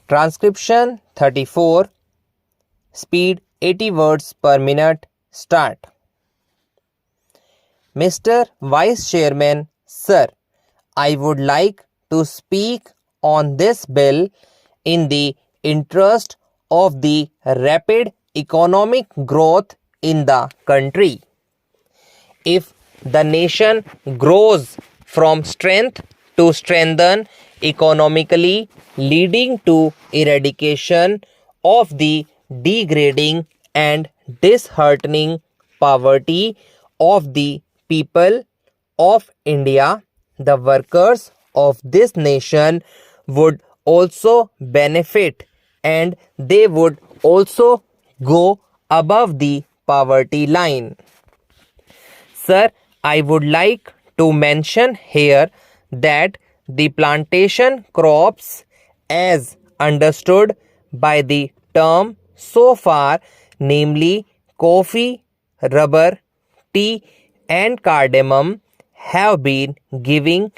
Transcription 34. Speed 80 words per minute. Start. Mr. Vice Chairman, Sir, I would like to speak on this bill in the interest of the rapid economic growth in the country. If the nation grows from strength to strengthen economically, leading to eradication of the degrading and disheartening poverty of the people of India, the workers of this nation would also benefit, and they would also go above the poverty line. Sir, I would like to mention here that the plantation crops, as understood by the term so far, namely coffee, rubber, tea and cardamom, have been giving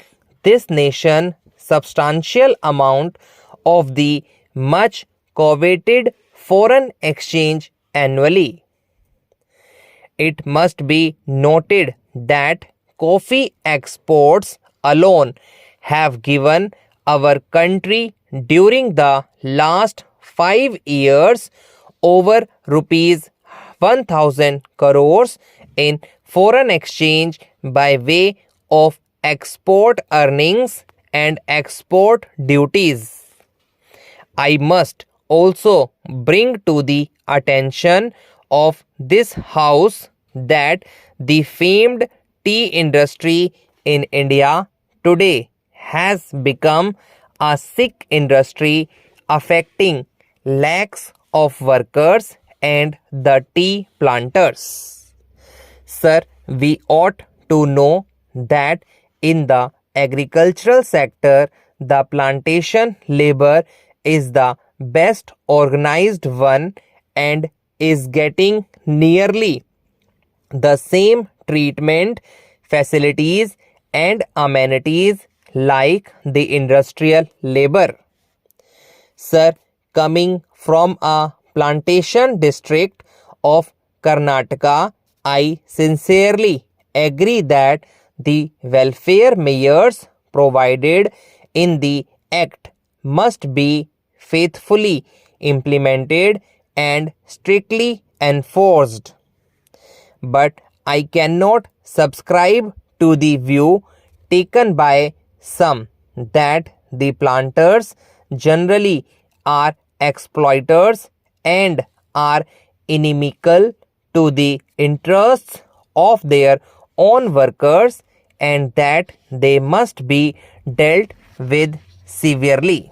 this nation substantial amount of the much coveted foreign exchange annually. It must be noted that coffee exports alone have given our country during the last 5 years over rupees 1000 crores in foreign exchange by way of export earnings and export duties. I must also bring to the attention of this house that the famed tea industry in India today has become a sick industry, affecting lakhs of workers and the tea planters. Sir, we ought to know that in the agricultural sector, the plantation labor is the best organized one and is getting nearly the same treatment, facilities and amenities like the industrial labor. Sir, coming from a plantation district of Karnataka, I sincerely agree that the welfare measures provided in the Act must be faithfully implemented and strictly enforced. But I cannot subscribe to the view taken by some that the planters generally are exploiters and are inimical to the interests of their own workers, and that they must be dealt with severely.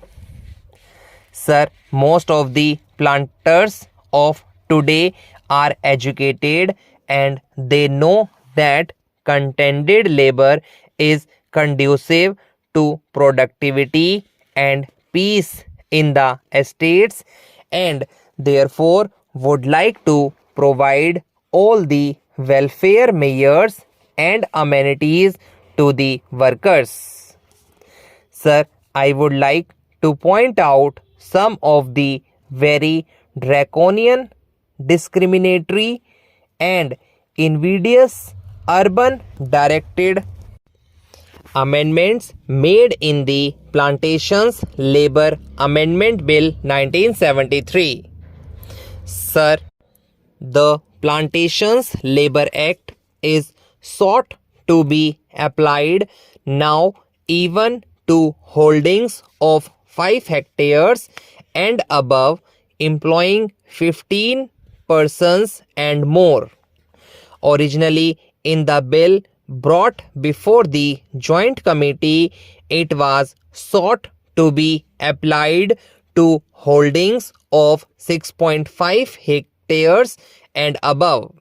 Sir, most of the planters of today are educated and they know that contented labor is conducive to productivity and peace in the estates, and therefore would like to provide all the welfare measures and amenities to the workers. Sir, I would like to point out some of the very draconian, discriminatory and invidious urban directed amendments made in the Plantations Labor Amendment Bill 1973. Sir, the Plantations Labor Act is sought to be applied now even to holdings of 5 hectares and above, employing 15 persons and more. Originally, in the bill brought before the Joint Committee, it was sought to be applied to holdings of 6.5 hectares and above.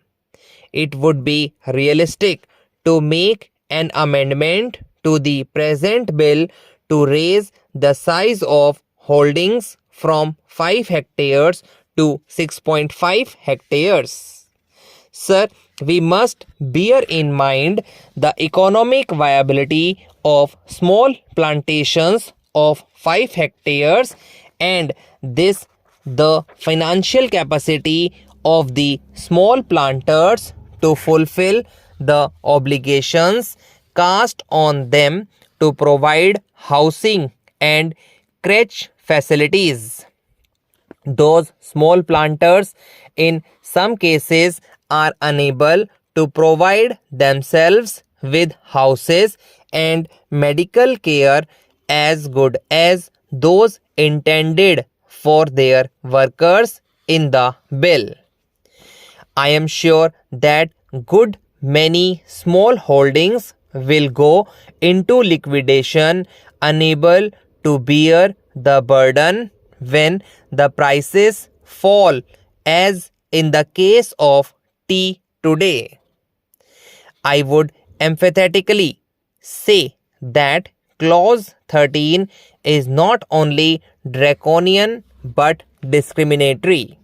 It would be realistic to make an amendment to the present bill to raise the size of holdings from 5 hectares to 6.5 hectares. Sir, we must bear in mind the economic viability of small plantations of 5 hectares and this the financial capacity of the small planters to fulfill the obligations cast on them to provide housing and crèche facilities. Those small planters in some cases are unable to provide themselves with houses and medical care as good as those intended for their workers in the bill. I am sure that good many small holdings will go into liquidation, unable to bear the burden when the prices fall, as in the case of tea today. I would emphatically say that Clause 13 is not only draconian but discriminatory,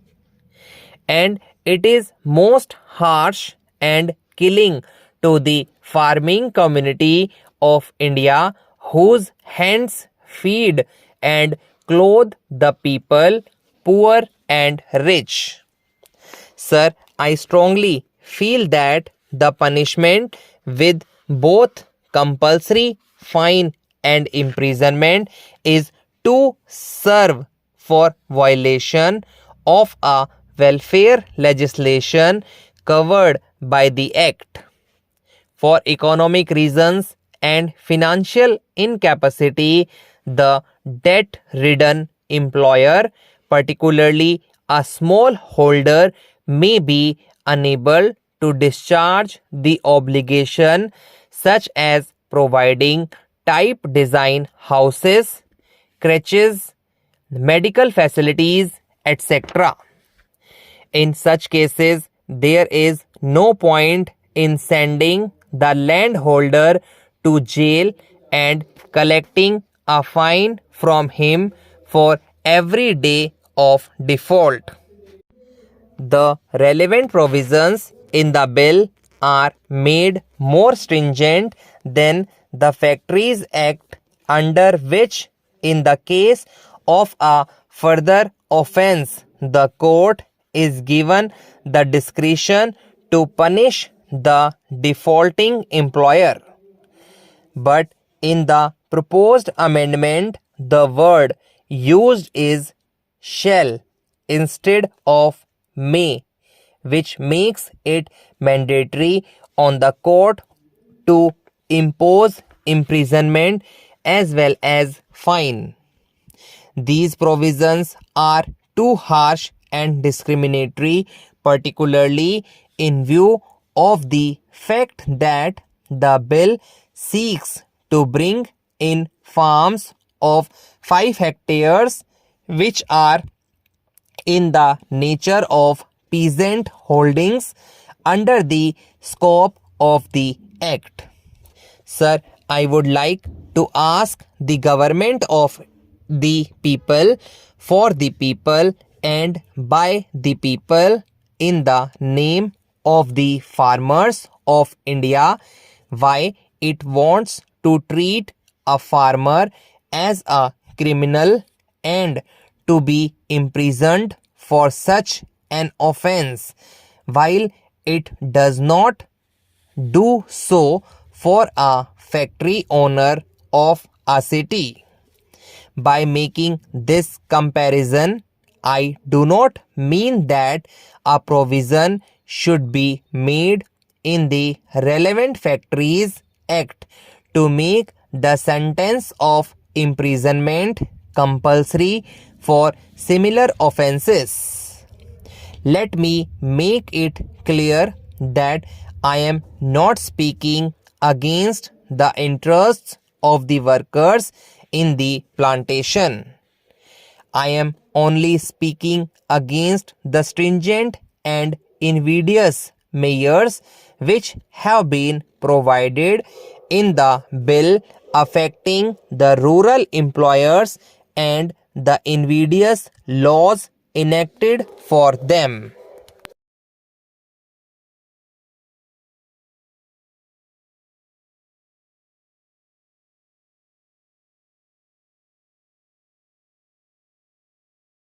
and it is most harsh and killing to the farming community of India, whose hands feed and clothe the people, poor and rich. Sir, I strongly feel that the punishment with both compulsory fine and imprisonment is to serve for violation of a welfare legislation covered by the Act. For economic reasons and financial incapacity, the debt-ridden employer, particularly a small holder, may be unable to discharge the obligation, such as providing type design houses, crèches, medical facilities, etc. In such cases, there is no point in sending the landholder to jail and collecting a fine from him for every day of default. The relevant provisions in the bill are made more stringent than the Factories Act, under which, in the case of a further offence, the court is given the discretion to punish the defaulting employer. But in the proposed amendment, the word used is shall instead of may, which makes it mandatory on the court to impose imprisonment as well as fine. These provisions are too harsh and discriminatory, particularly in view of the fact that the bill seeks to bring in farms of 5 hectares, which are in the nature of peasant holdings, under the scope of the Act. Sir, I would like to ask the government of the people, for the people, and by the people, in the name of the farmers of India, why it wants to treat a farmer as a criminal and to be imprisoned for such an offense, while it does not do so for a factory owner of a city. By making this comparison, I do not mean that a provision should be made in the relevant Factories Act to make the sentence of imprisonment compulsory for similar offences. Let me make it clear that I am not speaking against the interests of the workers in the plantation. I am only speaking against the stringent and invidious measures which have been provided in the bill affecting the rural employers and the invidious laws enacted for them.